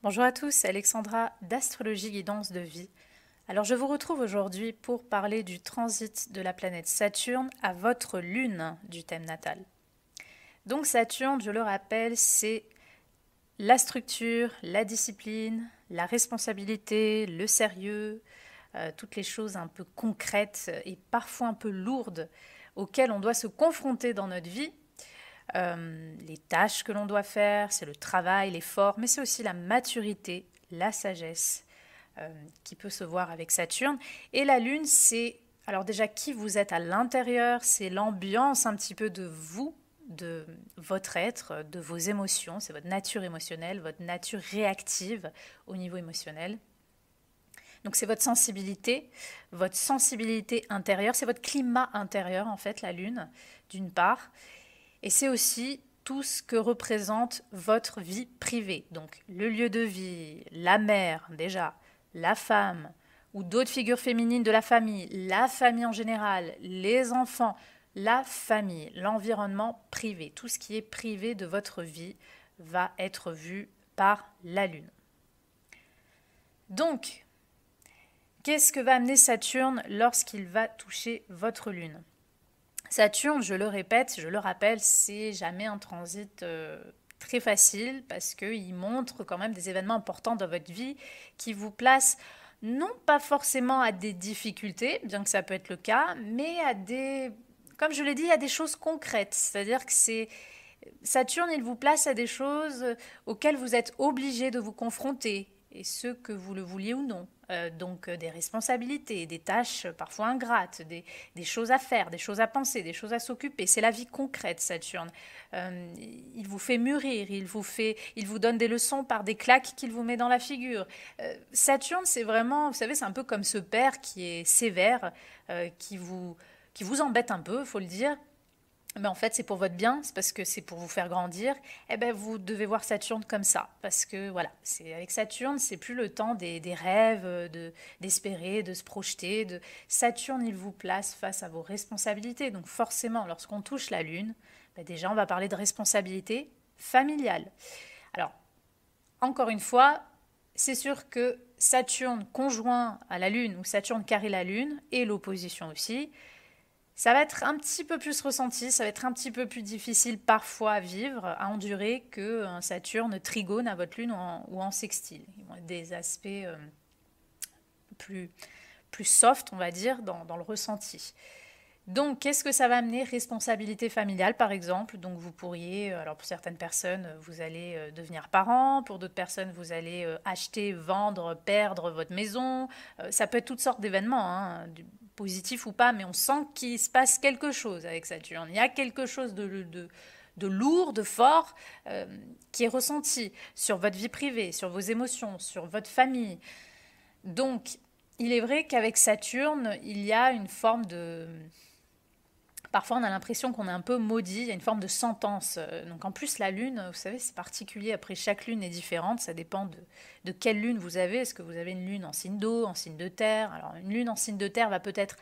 Bonjour à tous, c'est Alexandra d'Astrologie Guidance de Vie. Alors je vous retrouve aujourd'hui pour parler du transit de la planète Saturne à votre lune du thème natal. Donc Saturne, je le rappelle, c'est la structure, la discipline, la responsabilité, le sérieux, toutes les choses un peu concrètes et parfois un peu lourdes auxquelles on doit se confronter dans notre vie. Les tâches que l'on doit faire, c'est le travail, l'effort, mais c'est aussi la maturité, la sagesse qui peut se voir avec Saturne. Et la Lune, c'est alors déjà qui vous êtes à l'intérieur, c'est l'ambiance un petit peu de vous, de votre être, de vos émotions, c'est votre nature émotionnelle, votre nature réactive au niveau émotionnel. Donc c'est votre sensibilité intérieure, c'est votre climat intérieur en fait, la Lune, d'une part. Et c'est aussi tout ce que représente votre vie privée. Donc le lieu de vie, la mère déjà, la femme ou d'autres figures féminines de la famille en général, les enfants, la famille, l'environnement privé, tout ce qui est privé de votre vie va être vu par la Lune. Donc, qu'est-ce que va amener Saturne lorsqu'il va toucher votre Lune ? Saturne, je le répète, je le rappelle, c'est jamais un transit très facile parce qu'il montre quand même des événements importants dans votre vie qui vous placent non pas forcément à des difficultés, bien que ça peut être le cas, mais à des, comme je l'ai dit, à des choses concrètes. C'est-à-dire que c'est Saturne, il vous place à des choses auxquelles vous êtes obligé de vous confronter, et ce que vous le vouliez ou non. Donc des responsabilités, des tâches parfois ingrates, des choses à faire, des choses à penser, des choses à s'occuper. C'est la vie concrète, Saturne. Il vous fait mûrir, il vous donne des leçons par des claques qu'il vous met dans la figure. Saturne, c'est vraiment, vous savez, c'est un peu comme ce père qui est sévère, qui vous embête un peu, il faut le dire, mais en fait, c'est pour votre bien, c'est parce que c'est pour vous faire grandir. Eh ben, vous devez voir Saturne comme ça, parce que voilà, c'est avec Saturne, c'est plus le temps des rêves, d'espérer, de se projeter. Saturne, il vous place face à vos responsabilités. Donc forcément, lorsqu'on touche la Lune, ben déjà, on va parler de responsabilité familiale. Alors, encore une fois, c'est sûr que Saturne conjoint à la Lune ou Saturne carré la Lune et l'opposition aussi, ça va être un petit peu plus ressenti, ça va être un petit peu plus difficile parfois à vivre, à endurer que un Saturne trigone à votre Lune ou en sextile. Ils vont être des aspects plus, plus soft, on va dire, dans le ressenti. Donc, qu'est-ce que ça va amener? Responsabilité familiale, par exemple. Donc, vous pourriez, alors pour certaines personnes, vous allez devenir parent. Pour d'autres personnes, vous allez acheter, vendre, perdre votre maison. Ça peut être toutes sortes d'événements, hein, positifs ou pas, mais on sent qu'il se passe quelque chose avec Saturne. Il y a quelque chose de lourd, de fort, qui est ressenti sur votre vie privée, sur vos émotions, sur votre famille. Donc, il est vrai qu'avec Saturne, il y a une forme de parfois on a l'impression qu'on est un peu maudit, il y a une forme de sentence. Donc en plus la lune, vous savez, c'est particulier, après chaque lune est différente, ça dépend de quelle lune vous avez. Est-ce que vous avez une lune en signe d'eau, en signe de terre? Alors une lune en signe de terre va peut-être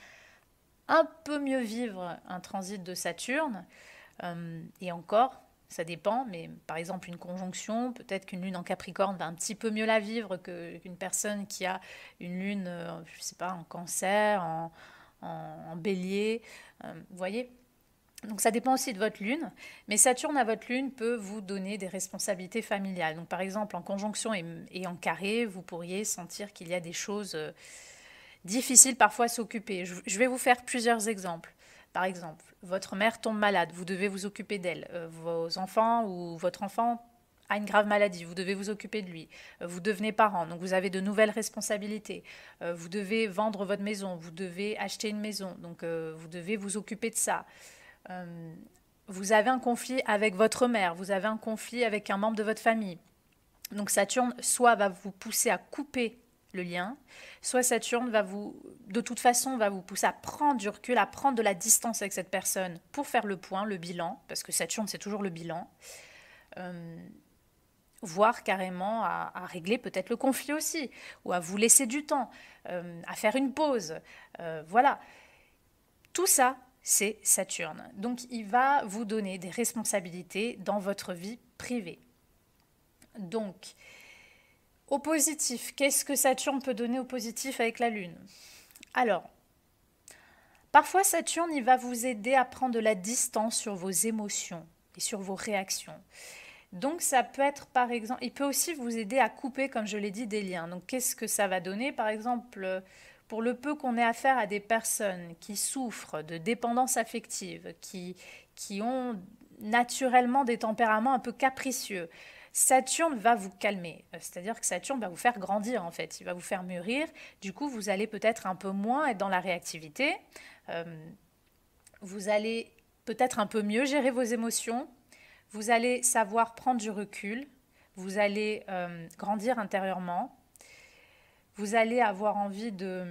un peu mieux vivre un transit de Saturne, et encore, ça dépend, mais par exemple une conjonction, peut-être qu'une lune en Capricorne va un petit peu mieux la vivre qu'une personne qui a une lune, je ne sais pas, en Cancer, en Bélier, vous voyez. Donc ça dépend aussi de votre lune, mais Saturne à votre lune peut vous donner des responsabilités familiales. Donc par exemple en conjonction et en carré, vous pourriez sentir qu'il y a des choses difficiles parfois à s'occuper. Je vais vous faire plusieurs exemples. Par exemple, votre mère tombe malade, vous devez vous occuper d'elle. Vos enfants ou votre enfant a une grave maladie, vous devez vous occuper de lui. Vous devenez parent, donc vous avez de nouvelles responsabilités. Vous devez vendre votre maison, vous devez acheter une maison, donc vous devez vous occuper de ça. Euh, vous avez un conflit avec votre mère, vous avez un conflit avec un membre de votre famille. Donc Saturne soit va vous pousser à couper le lien, soit Saturne va vous, de toute façon, va vous pousser à prendre du recul, à prendre de la distance avec cette personne pour faire le point, le bilan, parce que Saturne c'est toujours le bilan, euh, voire carrément à régler peut-être le conflit aussi, ou à vous laisser du temps, à faire une pause. Voilà, tout ça, c'est Saturne. Donc il va vous donner des responsabilités dans votre vie privée. Donc, Au positif, qu'est-ce que Saturne peut donner au positif avec la Lune? Alors, parfois Saturne, il va vous aider à prendre de la distance sur vos émotions et sur vos réactions. Donc ça peut être par exemple, il peut aussi vous aider à couper, comme je l'ai dit, des liens. Donc qu'est-ce que ça va donner? Par exemple, pour le peu qu'on ait affaire à des personnes qui souffrent de dépendance affective, qui ont naturellement des tempéraments un peu capricieux, Saturne va vous calmer. C'est-à-dire que Saturne va vous faire grandir en fait, il va vous faire mûrir. Du coup, vous allez peut-être un peu moins être dans la réactivité. Euh, vous allez peut-être un peu mieux gérer vos émotions. Vous allez savoir prendre du recul, vous allez grandir intérieurement, vous allez avoir envie de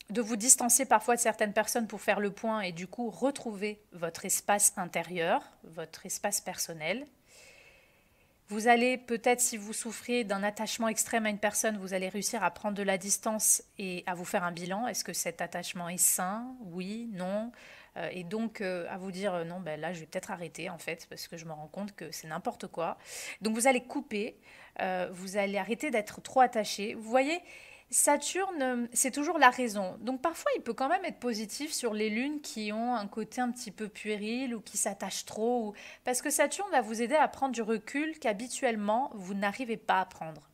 vous distancer parfois de certaines personnes pour faire le point et du coup retrouver votre espace intérieur, votre espace personnel. Vous allez peut-être, si vous souffrez d'un attachement extrême à une personne, vous allez réussir à prendre de la distance et à vous faire un bilan. Est-ce que cet attachement est sain? Oui, non. Et donc à vous dire non, ben là je vais peut-être arrêter en fait parce que je me rends compte que c'est n'importe quoi. Donc vous allez couper, vous allez arrêter d'être trop attaché. Vous voyez, Saturne, c'est toujours la raison. Donc parfois, il peut quand même être positif sur les lunes qui ont un côté un petit peu puéril ou qui s'attachent trop. Parce que Saturne va vous aider à prendre du recul qu'habituellement, vous n'arrivez pas à prendre.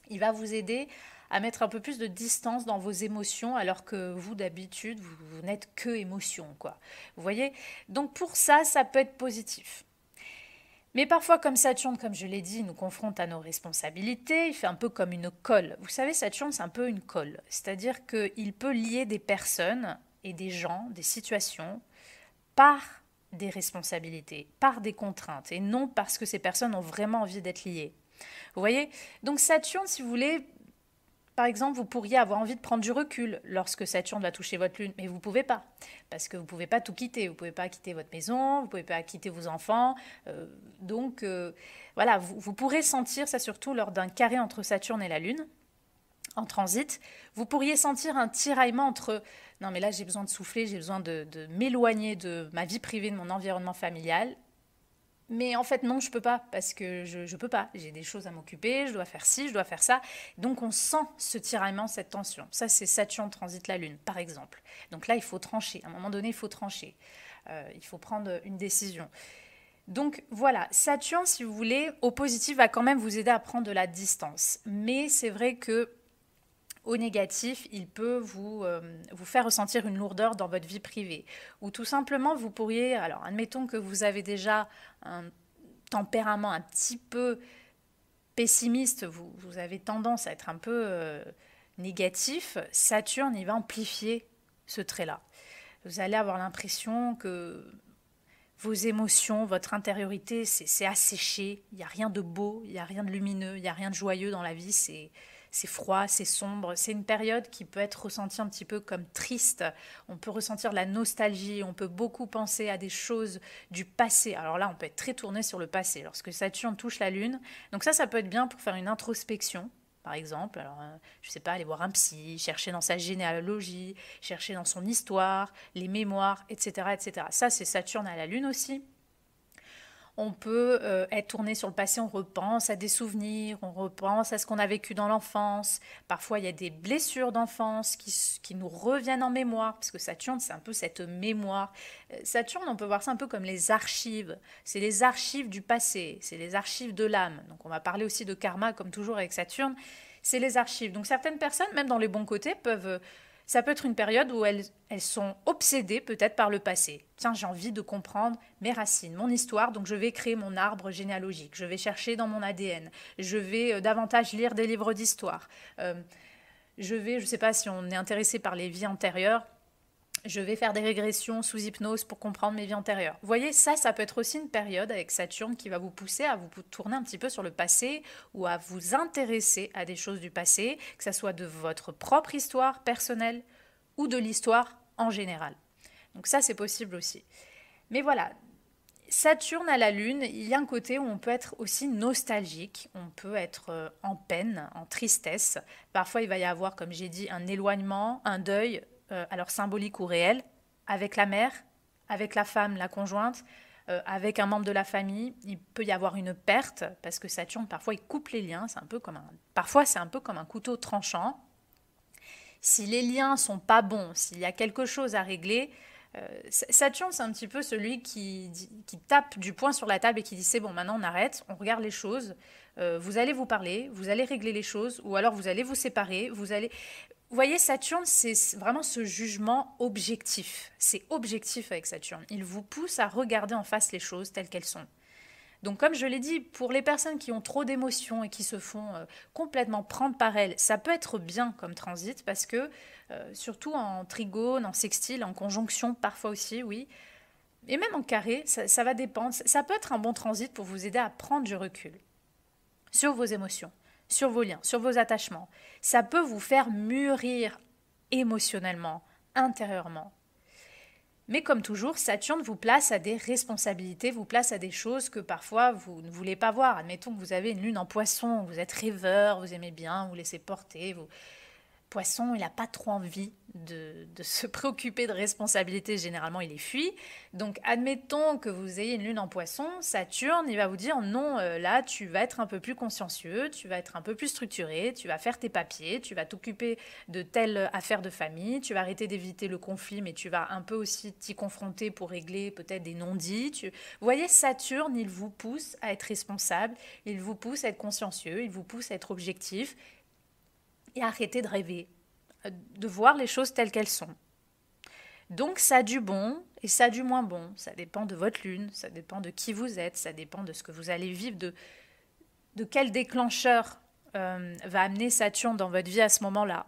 Il va vous aider à mettre un peu plus de distance dans vos émotions alors que vous, d'habitude, vous n'êtes que émotion, quoi. Vous voyez? Donc pour ça, ça peut être positif. Mais parfois, comme Saturne, comme je l'ai dit, nous confronte à nos responsabilités, il fait un peu comme une colle. Vous savez, Saturne, c'est un peu une colle. C'est-à-dire qu'il peut lier des personnes et des gens, des situations, par des responsabilités, par des contraintes, et non parce que ces personnes ont vraiment envie d'être liées. Vous voyez? Donc Saturne, si vous voulez, par exemple, vous pourriez avoir envie de prendre du recul lorsque Saturne va toucher votre lune, mais vous ne pouvez pas, parce que vous ne pouvez pas tout quitter. Vous ne pouvez pas quitter votre maison, vous ne pouvez pas quitter vos enfants. Donc, voilà, vous pourrez sentir ça surtout lors d'un carré entre Saturne et la lune, en transit. Vous pourriez sentir un tiraillement entre non, mais là j'ai besoin de souffler, j'ai besoin de m'éloigner de ma vie privée, de mon environnement familial. Mais en fait, non, je peux pas, parce que je peux pas. J'ai des choses à m'occuper, je dois faire ci, je dois faire ça. Donc on sent ce tiraillement, cette tension. Ça, c'est Saturne transit la Lune, par exemple. Donc là, il faut trancher. À un moment donné, il faut trancher. Il faut prendre une décision. Donc voilà, Saturne, si vous voulez, au positif, va quand même vous aider à prendre de la distance. Mais c'est vrai que au négatif, il peut vous faire ressentir une lourdeur dans votre vie privée. Ou tout simplement, vous pourriez, alors admettons que vous avez déjà un tempérament un petit peu pessimiste, vous avez tendance à être un peu négatif, Saturne, il va amplifier ce trait-là. Vous allez avoir l'impression que vos émotions, votre intériorité, c'est asséché, il n'y a rien de beau, il n'y a rien de lumineux, il n'y a rien de joyeux dans la vie, c'est froid, c'est sombre. C'est une période qui peut être ressentie un petit peu comme triste. On peut ressentir la nostalgie, on peut beaucoup penser à des choses du passé. Alors là, on peut être très tourné sur le passé lorsque Saturne touche la Lune. Donc ça peut être bien pour faire une introspection. Par exemple, alors, je ne sais pas, aller voir un psy, chercher dans sa généalogie, chercher dans son histoire, les mémoires, etc. etc. Ça, c'est Saturne à la Lune aussi. On peut être tourné sur le passé, on repense à des souvenirs, on repense à ce qu'on a vécu dans l'enfance. Parfois, il y a des blessures d'enfance qui nous reviennent en mémoire, parce que Saturne, c'est un peu cette mémoire. Saturne, on peut voir ça un peu comme les archives. C'est les archives du passé, c'est les archives de l'âme. Donc, on va parler aussi de karma, comme toujours avec Saturne. C'est les archives. Donc, certaines personnes, même dans les bons côtés, peuvent... Ça peut être une période où elles sont obsédées peut-être par le passé. Tiens, j'ai envie de comprendre mes racines, mon histoire, donc je vais créer mon arbre généalogique. Je vais chercher dans mon ADN. Je vais davantage lire des livres d'histoire. Je ne sais pas si on est intéressé par les vies antérieures, je vais faire des régressions sous hypnose pour comprendre mes vies antérieures. Vous voyez, ça peut être aussi une période avec Saturne qui va vous pousser à vous tourner un petit peu sur le passé ou à vous intéresser à des choses du passé, que ce soit de votre propre histoire personnelle ou de l'histoire en général. Donc ça, c'est possible aussi. Mais voilà, Saturne à la Lune, il y a un côté où on peut être aussi nostalgique, on peut être en peine, en tristesse. Parfois, il va y avoir, comme j'ai dit, un éloignement, un deuil, alors symbolique ou réel, avec la mère, avec la femme, la conjointe, avec un membre de la famille, il peut y avoir une perte, parce que Saturne, parfois, il coupe les liens. Parfois, c'est un peu comme un couteau tranchant. Si les liens sont pas bons, s'il y a quelque chose à régler, Saturne, c'est un petit peu celui qui tape du poing sur la table et qui dit c'est bon, maintenant on arrête, on regarde les choses, vous allez vous parler, vous allez régler les choses, ou alors vous allez vous séparer, vous allez... Vous voyez, Saturne, c'est vraiment ce jugement objectif. C'est objectif avec Saturne. Il vous pousse à regarder en face les choses telles qu'elles sont. Donc comme je l'ai dit, pour les personnes qui ont trop d'émotions et qui se font complètement prendre par elles, ça peut être bien comme transit parce que, surtout en trigone, en sextile, en conjonction parfois aussi, oui, et même en carré, ça va dépendre. Ça peut être un bon transit pour vous aider à prendre du recul sur vos émotions, sur vos liens, sur vos attachements. Ça peut vous faire mûrir émotionnellement, intérieurement. Mais comme toujours, Saturne vous place à des responsabilités, vous place à des choses que parfois vous ne voulez pas voir. Admettons que vous avez une lune en poisson, vous êtes rêveur, vous aimez bien, vous laissez porter, Poisson, il n'a pas trop envie de se préoccuper de responsabilités. Généralement, il les fuit. Donc, admettons que vous ayez une lune en poisson, Saturne, il va vous dire non, là, tu vas être un peu plus consciencieux, tu vas être un peu plus structuré, tu vas faire tes papiers, tu vas t'occuper de telle affaire de famille, tu vas arrêter d'éviter le conflit, mais tu vas un peu aussi t'y confronter pour régler peut-être des non-dits. Vous voyez, Saturne, il vous pousse à être responsable, il vous pousse à être consciencieux, il vous pousse à être objectif et arrêter de rêver, de voir les choses telles qu'elles sont. Donc ça a du bon et ça a du moins bon. Ça dépend de votre lune, ça dépend de qui vous êtes, ça dépend de ce que vous allez vivre, de quel déclencheur va amener Saturne dans votre vie à ce moment-là.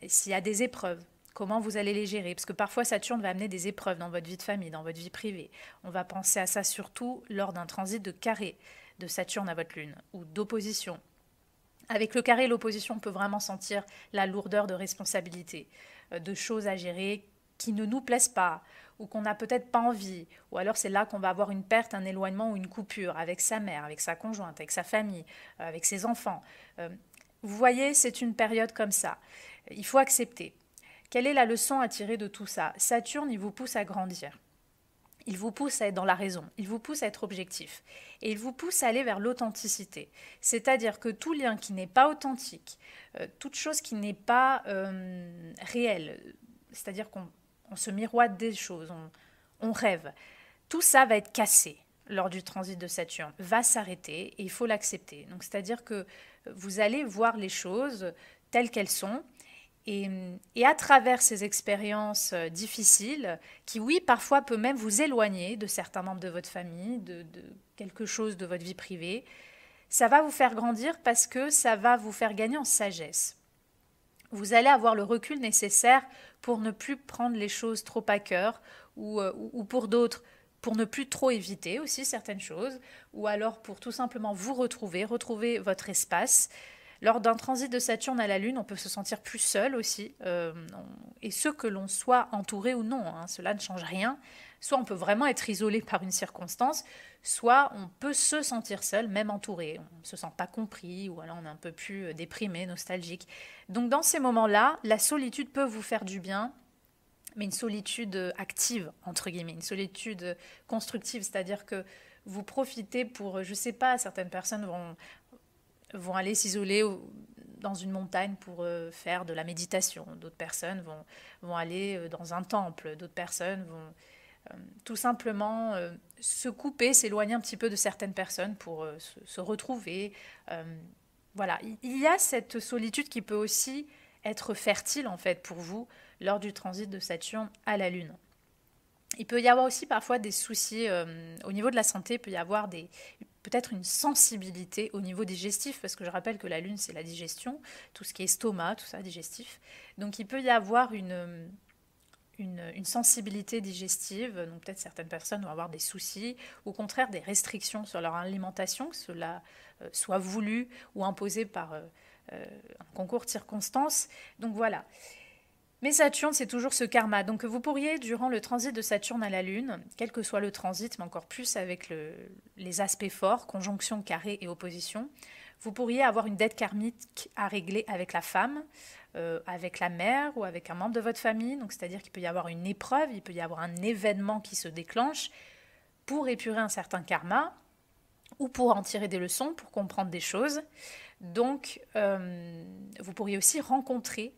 Et s'il y a des épreuves, comment vous allez les gérer. Parce que parfois Saturne va amener des épreuves dans votre vie de famille, dans votre vie privée. On va penser à ça surtout lors d'un transit de carré de Saturne à votre lune ou d'opposition. Avec le carré, l'opposition peut vraiment sentir la lourdeur de responsabilité, de choses à gérer qui ne nous plaisent pas ou qu'on n'a peut-être pas envie. Ou alors c'est là qu'on va avoir une perte, un éloignement ou une coupure avec sa mère, avec sa conjointe, avec sa famille, avec ses enfants. Vous voyez, c'est une période comme ça. Il faut accepter. Quelle est la leçon à tirer de tout ça? Saturne, il vous pousse à grandir. Il vous pousse à être dans la raison, il vous pousse à être objectif et il vous pousse à aller vers l'authenticité. C'est-à-dire que tout lien qui n'est pas authentique, toute chose qui n'est pas réelle, c'est-à-dire qu'on se miroite des choses, on rêve, tout ça va être cassé lors du transit de Saturne, va s'arrêter et il faut l'accepter. Donc c'est-à-dire que vous allez voir les choses telles qu'elles sont. Et à travers ces expériences difficiles, qui oui, parfois peut même vous éloigner de certains membres de votre famille, de quelque chose de votre vie privée, ça va vous faire grandir parce que ça va vous faire gagner en sagesse. Vous allez avoir le recul nécessaire pour ne plus prendre les choses trop à cœur ou pour d'autres, pour ne plus trop éviter aussi certaines choses, ou alors pour tout simplement vous retrouver votre espace. Lors d'un transit de Saturne à la Lune, on peut se sentir plus seul aussi, et ce que l'on soit entouré ou non, hein, cela ne change rien. Soit on peut vraiment être isolé par une circonstance, soit on peut se sentir seul, même entouré. On ne se sent pas compris, ou alors on est un peu plus déprimé, nostalgique. Donc dans ces moments-là, la solitude peut vous faire du bien, mais une solitude active, entre guillemets, une solitude constructive, c'est-à-dire que vous profitez pour, je ne sais pas, certaines personnes vont aller s'isoler dans une montagne pour faire de la méditation. D'autres personnes vont aller dans un temple. D'autres personnes vont tout simplement se couper, s'éloigner un petit peu de certaines personnes pour se retrouver. Voilà, il y a cette solitude qui peut aussi être fertile en fait pour vous lors du transit de Saturne à la Lune. Il peut y avoir aussi parfois des soucis au niveau de la santé, il peut y avoir peut-être une sensibilité au niveau digestif, parce que je rappelle que la Lune, c'est la digestion, tout ce qui est estomac, tout ça, digestif. Donc il peut y avoir une sensibilité digestive, donc peut-être certaines personnes vont avoir des soucis, ou au contraire des restrictions sur leur alimentation, que cela soit voulu ou imposé par un concours de circonstances. Donc voilà. Mais Saturne, c'est toujours ce karma. Donc vous pourriez, durant le transit de Saturne à la Lune, quel que soit le transit, mais encore plus avec les aspects forts, conjonction, carré et opposition, vous pourriez avoir une dette karmique à régler avec la femme, avec la mère ou avec un membre de votre famille. Donc c'est-à-dire qu'il peut y avoir une épreuve, il peut y avoir un événement qui se déclenche pour épurer un certain karma ou pour en tirer des leçons, pour comprendre des choses. Donc, vous pourriez aussi rencontrer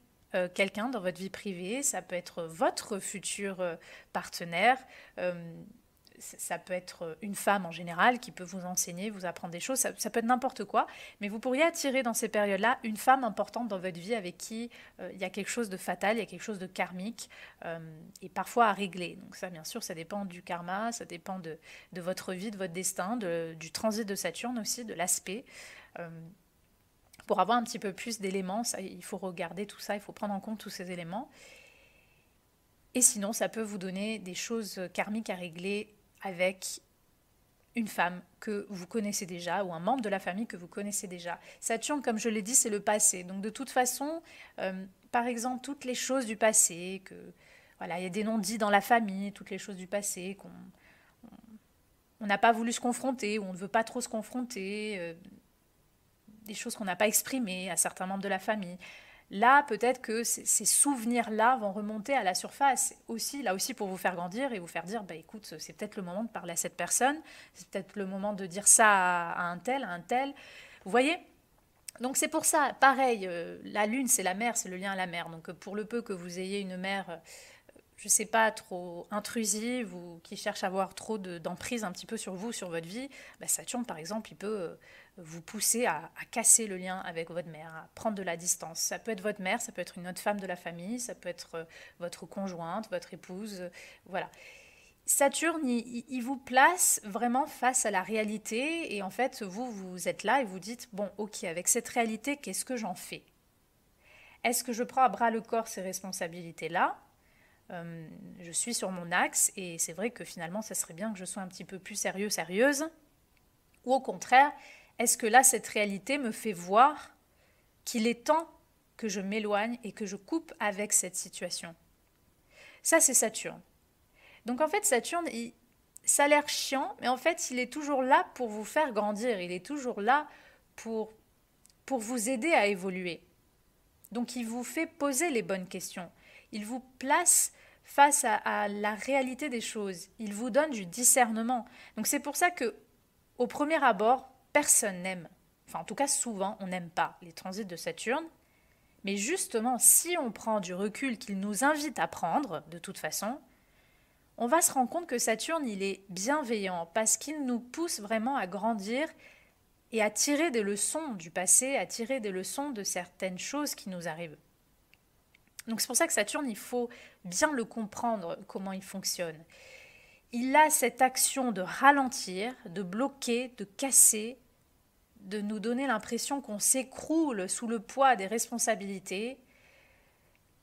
quelqu'un dans votre vie privée, ça peut être votre futur partenaire, ça peut être une femme en général qui peut vous enseigner, vous apprendre des choses, ça peut être n'importe quoi, mais vous pourriez attirer dans ces périodes-là une femme importante dans votre vie avec qui il y a quelque chose de fatal, il y a quelque chose de karmique et parfois à régler. Donc ça, bien sûr, ça dépend du karma, ça dépend de votre vie, de votre destin, du transit de Saturne aussi, de l'aspect. Pour avoir un petit peu plus d'éléments, il faut regarder tout ça, il faut prendre en compte tous ces éléments. Et sinon, ça peut vous donner des choses karmiques à régler avec une femme que vous connaissez déjà ou un membre de la famille que vous connaissez déjà. Saturne, comme je l'ai dit, c'est le passé. Donc de toute façon, par exemple, toutes les choses du passé, voilà, il y a des non-dits dans la famille, toutes les choses du passé qu'on n'a pas voulu se confronter ou on ne veut pas trop se confronter, des choses qu'on n'a pas exprimées à certains membres de la famille. Là, peut-être que ces souvenirs-là vont remonter à la surface aussi, là aussi pour vous faire grandir et vous faire dire, bah écoute, c'est peut-être le moment de parler à cette personne, c'est peut-être le moment de dire ça à un tel, à un tel. Vous voyez? Donc c'est pour ça, pareil, la lune c'est la mer, c'est le lien à la mer. Donc pour le peu que vous ayez une mère, je ne sais pas, trop intrusive ou qui cherche à avoir trop d'emprise un petit peu sur vous, sur votre vie, bah Saturne par exemple, il peut vous pousser à casser le lien avec votre mère, à prendre de la distance. Ça peut être votre mère, ça peut être une autre femme de la famille, ça peut être votre conjointe, votre épouse, voilà. Saturne, il vous place vraiment face à la réalité et en fait, vous êtes là et vous dites, bon, ok, avec cette réalité, qu'est-ce que j'en fais? Est-ce que je prends à bras le corps ces responsabilités-là? Je suis sur mon axe et c'est vrai que finalement, ça serait bien que je sois un petit peu plus sérieuse. Ou au contraire, est-ce que là, cette réalité me fait voir qu'il est temps que je m'éloigne et que je coupe avec cette situation? Ça, c'est Saturne. Donc en fait, Saturne, ça a l'air chiant, mais en fait, il est toujours là pour vous faire grandir. Il est toujours là pour vous aider à évoluer. Donc il vous fait poser les bonnes questions. Il vous place face à la réalité des choses. Il vous donne du discernement. Donc c'est pour ça que, au premier abord, personne n'aime. Enfin, en tout cas, souvent, on n'aime pas les transits de Saturne. Mais justement, si on prend du recul qu'il nous invite à prendre, de toute façon, on va se rendre compte que Saturne, il est bienveillant parce qu'il nous pousse vraiment à grandir et à tirer des leçons du passé, à tirer des leçons de certaines choses qui nous arrivent. Donc c'est pour ça que Saturne, il faut bien le comprendre, comment il fonctionne. Il a cette action de ralentir, de bloquer, de casser, de nous donner l'impression qu'on s'écroule sous le poids des responsabilités.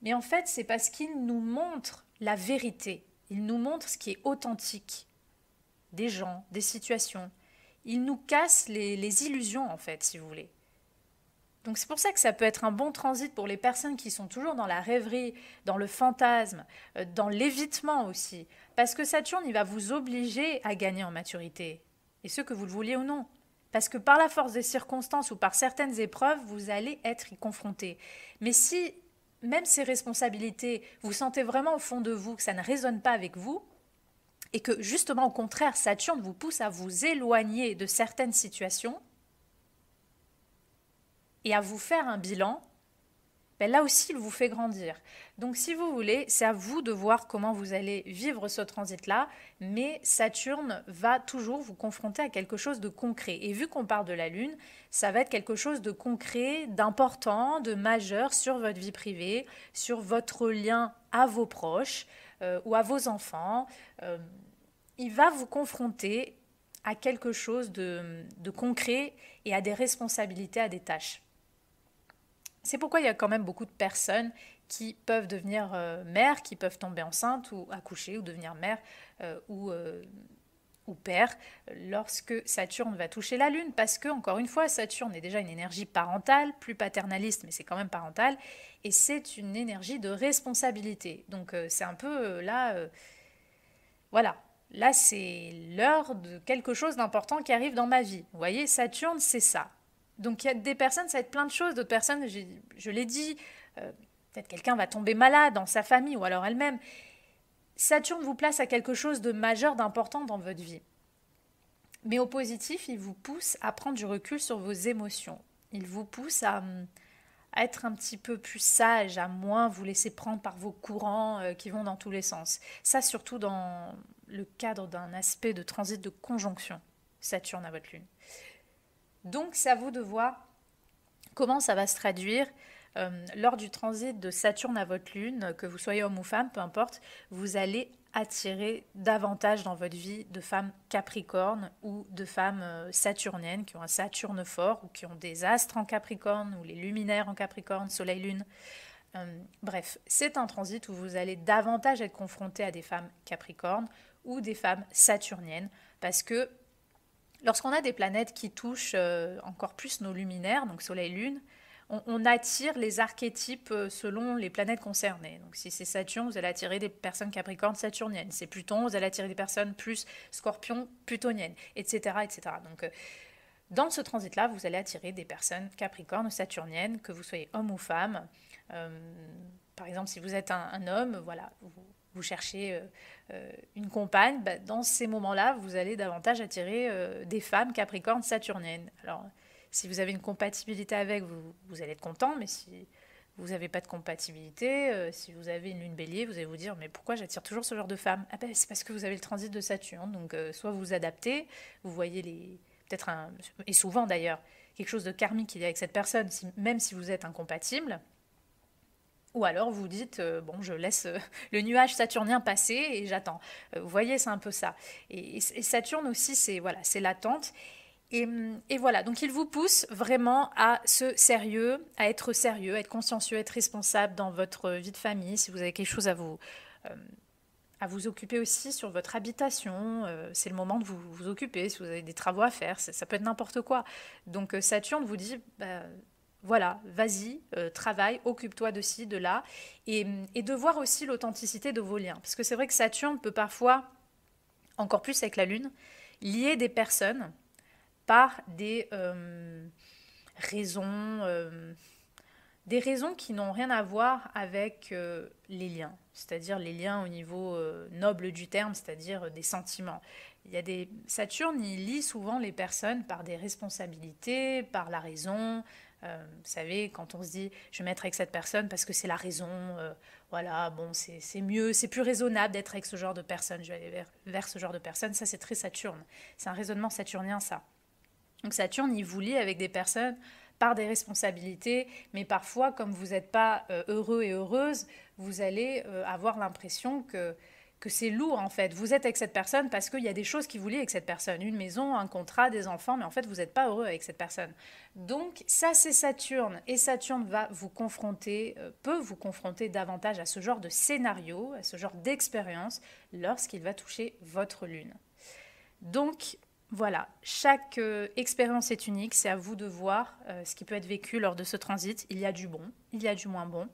Mais en fait, c'est parce qu'il nous montre la vérité. Il nous montre ce qui est authentique des gens, des situations. Il nous casse les illusions, en fait, si vous voulez. Donc c'est pour ça que ça peut être un bon transit pour les personnes qui sont toujours dans la rêverie, dans le fantasme, dans l'évitement aussi. Parce que Saturne, il va vous obliger à gagner en maturité. Et ce que vous le vouliez ou non. Parce que par la force des circonstances ou par certaines épreuves, vous allez être y confronté. Mais si, même ces responsabilités, vous sentez vraiment au fond de vous que ça ne résonne pas avec vous, et que justement au contraire, Saturne vous pousse à vous éloigner de certaines situations, et à vous faire un bilan, ben là aussi, il vous fait grandir. Donc, si vous voulez, c'est à vous de voir comment vous allez vivre ce transit-là, mais Saturne va toujours vous confronter à quelque chose de concret. Et vu qu'on parle de la Lune, ça va être quelque chose de concret, d'important, de majeur sur votre vie privée, sur votre lien à vos proches ou à vos enfants. Il va vous confronter à quelque chose de concret et à des responsabilités, à des tâches. C'est pourquoi il y a quand même beaucoup de personnes qui peuvent devenir mères, qui peuvent tomber enceintes ou accoucher ou devenir mère ou père lorsque Saturne va toucher la Lune. Parce que, encore une fois, Saturne est déjà une énergie parentale, plus paternaliste, mais c'est quand même parental. Et c'est une énergie de responsabilité. Donc c'est un peu voilà. Là, c'est l'heure de quelque chose d'important qui arrive dans ma vie. Vous voyez, Saturne, c'est ça. Donc il y a des personnes, ça va être plein de choses, d'autres personnes, je l'ai dit, peut-être quelqu'un va tomber malade dans sa famille ou alors elle-même. Saturne vous place à quelque chose de majeur, d'important dans votre vie. Mais au positif, il vous pousse à prendre du recul sur vos émotions. Il vous pousse à être un petit peu plus sage, à moins vous laisser prendre par vos courants qui vont dans tous les sens. Ça, surtout dans le cadre d'un aspect de transit de conjonction Saturne à votre Lune. Donc, c'est à vous de voir comment ça va se traduire lors du transit de Saturne à votre Lune, que vous soyez homme ou femme, peu importe, vous allez attirer davantage dans votre vie de femmes capricornes ou de femmes saturniennes qui ont un Saturne fort ou qui ont des astres en Capricorne ou les luminaires en Capricorne, Soleil, Lune. Bref, c'est un transit où vous allez davantage être confronté à des femmes capricornes ou des femmes saturniennes parce que lorsqu'on a des planètes qui touchent encore plus nos luminaires, donc Soleil, Lune, on attire les archétypes selon les planètes concernées. Donc si c'est Saturne, vous allez attirer des personnes capricornes saturniennes. C'est Pluton, vous allez attirer des personnes plus scorpion plutoniennes, etc. etc. Donc dans ce transit-là, vous allez attirer des personnes capricornes ou saturniennes, que vous soyez homme ou femme. Par exemple, si vous êtes un homme, voilà, vous cherchez une compagne, bah, dans ces moments-là, vous allez davantage attirer des femmes capricornes saturniennes. Alors, si vous avez une compatibilité avec, vous allez être content, mais si vous n'avez pas de compatibilité, si vous avez une lune bélier, vous allez vous dire, mais pourquoi j'attire toujours ce genre de femme? Ah ben, c'est parce que vous avez le transit de Saturne, donc soit vous vous adaptez, vous voyez peut-être et souvent d'ailleurs, quelque chose de karmique qu'il y a avec cette personne, même si vous êtes incompatible, ou alors vous dites, bon, je laisse le nuage saturnien passer et j'attends. Vous voyez, c'est un peu ça. Et Saturne aussi, c'est voilà, c'est l'attente. Et voilà, donc il vous pousse vraiment à être sérieux, à être consciencieux, à être responsable dans votre vie de famille. Si vous avez quelque chose à vous occuper aussi sur votre habitation, c'est le moment de vous occuper. Si vous avez des travaux à faire, ça peut être n'importe quoi. Donc Saturne vous dit, bah, voilà, vas-y, travaille, occupe-toi de ci, de là, et de voir aussi l'authenticité de vos liens. Parce que c'est vrai que Saturne peut parfois, encore plus avec la Lune, lier des personnes par raisons, des raisons qui n'ont rien à voir avec les liens, c'est-à-dire les liens au niveau noble du terme, c'est-à-dire des sentiments. Saturne, il lie souvent les personnes par des responsabilités, par la raison. Vous savez, quand on se dit je vais mettre avec cette personne parce que c'est la raison, voilà, bon, c'est mieux, c'est plus raisonnable d'être avec ce genre de personne, je vais aller vers ce genre de personne, ça c'est très Saturne. C'est un raisonnement saturnien, ça. Donc Saturne, il vous lie avec des personnes par des responsabilités, mais parfois, comme vous n'êtes pas heureux et heureuse, vous allez avoir l'impression que c'est lourd en fait. Vous êtes avec cette personne parce qu'il y a des choses qui vous lient avec cette personne. Une maison, un contrat, des enfants, mais en fait vous n'êtes pas heureux avec cette personne. Donc ça c'est Saturne. Et Saturne va vous confronter, peut vous confronter davantage à ce genre de scénario, à ce genre d'expérience lorsqu'il va toucher votre lune. Donc voilà, chaque expérience est unique, c'est à vous de voir ce qui peut être vécu lors de ce transit. Il y a du bon, il y a du moins bon.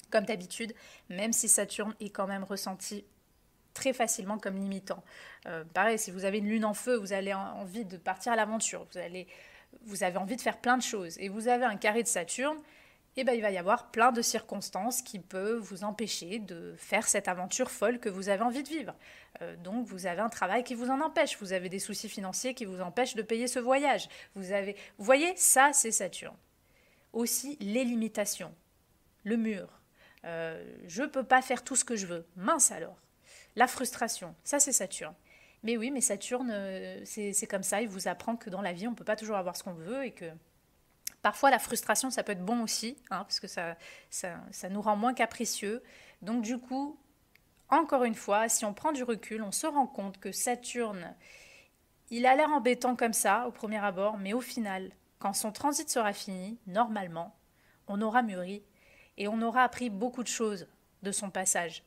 Comme d'habitude, même si Saturne est quand même ressenti très facilement comme limitant. Pareil, si vous avez une lune en feu, vous avez envie de partir à l'aventure, vous avez envie de faire plein de choses, et vous avez un carré de Saturne, et ben, il va y avoir plein de circonstances qui peuvent vous empêcher de faire cette aventure folle que vous avez envie de vivre. Donc vous avez un travail qui vous en empêche, vous avez des soucis financiers qui vous empêchent de payer ce voyage. Vous voyez, ça c'est Saturne. Aussi les limitations, le mur. Je ne peux pas faire tout ce que je veux. Mince alors. La frustration, ça c'est Saturne. Mais oui, mais Saturne, c'est comme ça, il vous apprend que dans la vie, on ne peut pas toujours avoir ce qu'on veut et que parfois la frustration, ça peut être bon aussi, hein, parce que ça nous rend moins capricieux. Donc du coup, encore une fois, si on prend du recul, on se rend compte que Saturne, il a l'air embêtant comme ça au premier abord, mais au final, quand son transit sera fini, normalement, on aura mûri et on aura appris beaucoup de choses de son passage.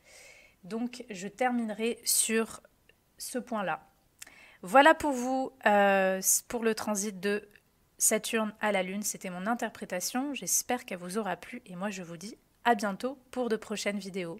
Donc je terminerai sur ce point-là. Voilà pour vous, pour le transit de Saturne à la Lune. C'était mon interprétation. J'espère qu'elle vous aura plu et moi je vous dis à bientôt pour de prochaines vidéos.